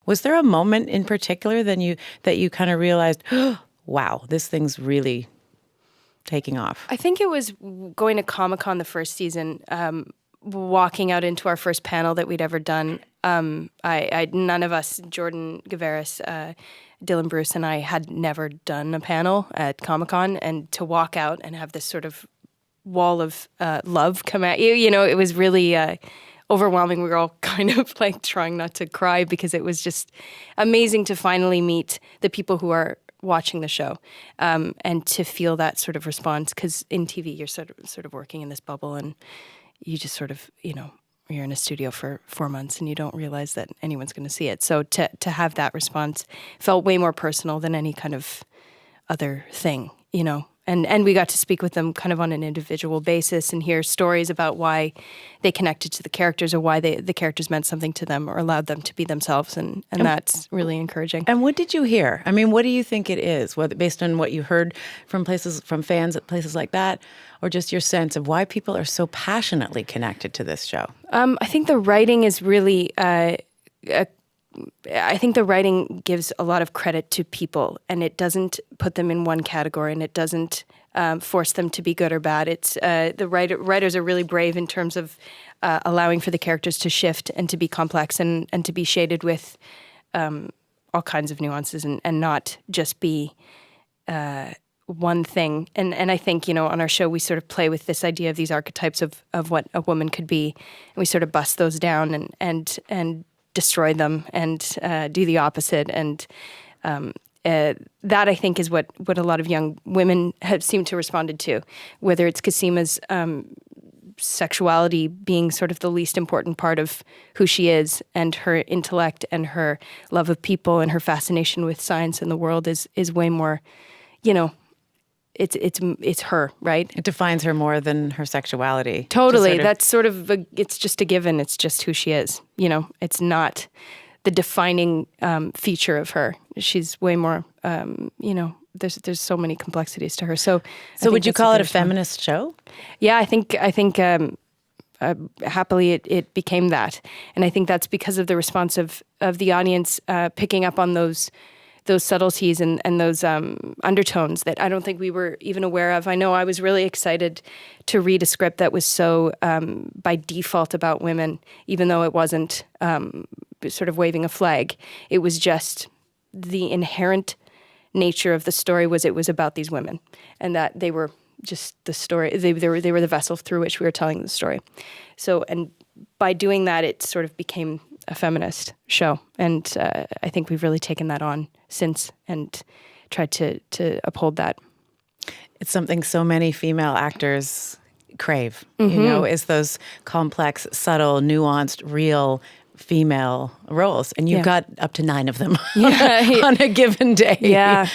Was there a moment in particular that you kind of realized, wow, this thing's really taking off? I think it was going to ComicCon the first season, walking out into our first panel that we'd ever done. None of us, Jordan Gavaris, Dylan Bruce, and I had never done a panel at ComicCon, and to walk out and have this sort of wall of love come at you, it was really overwhelming. We were all kind of like trying not to cry because it was just amazing to finally meet the people who are watching the show, and to feel that sort of response. Because in TV, you're sort of working in this bubble, and you just sort of, you're in a studio for 4 months and you don't realize that anyone's going to see it. So to have that response felt way more personal than any kind of other thing, And we got to speak with them kind of on an individual basis and hear stories about why they connected to the characters, or why the characters meant something to them or allowed them to be themselves. And that's really encouraging. And what did you hear? I mean, what do you think it is? Whether based on what you heard from fans at places like that, or just your sense of why people are so passionately connected to this show? I think the writing is really... I think the writing gives a lot of credit to people, and it doesn't put them in one category, and it doesn't force them to be good or bad. It's the writers are really brave in terms of allowing for the characters to shift and to be complex and to be shaded with all kinds of nuances and not just be one thing. And I think, on our show, we sort of play with this idea of these archetypes of what a woman could be, and we sort of bust those down and destroy them and do the opposite. And that, I think, is what a lot of young women have seemed to responded to, whether it's Cosima's sexuality being sort of the least important part of who she is, and her intellect and her love of people and her fascination with science and the world is way more, it's her, right? It defines her more than her sexuality. Totally. That's sort of, it's just a given. It's just who she is. It's not the defining feature of her. She's way more, there's so many complexities to her. So would you call it a feminist show? Yeah, I think happily it became that. And I think that's because of the response of the audience picking up on those subtleties and those undertones that I don't think we were even aware of. I know I was really excited to read a script that was so by default about women, even though it wasn't sort of waving a flag. It was just the inherent nature of the story it was about these women, and that they were just the story. They were the vessel through which we were telling the story. So, and by doing that, it sort of became a feminist show, and I think we've really taken that on since and tried to uphold that. It's something so many female actors crave, is those complex, subtle, nuanced, real female roles, and you've got up to 9 of them on a given day. Yeah,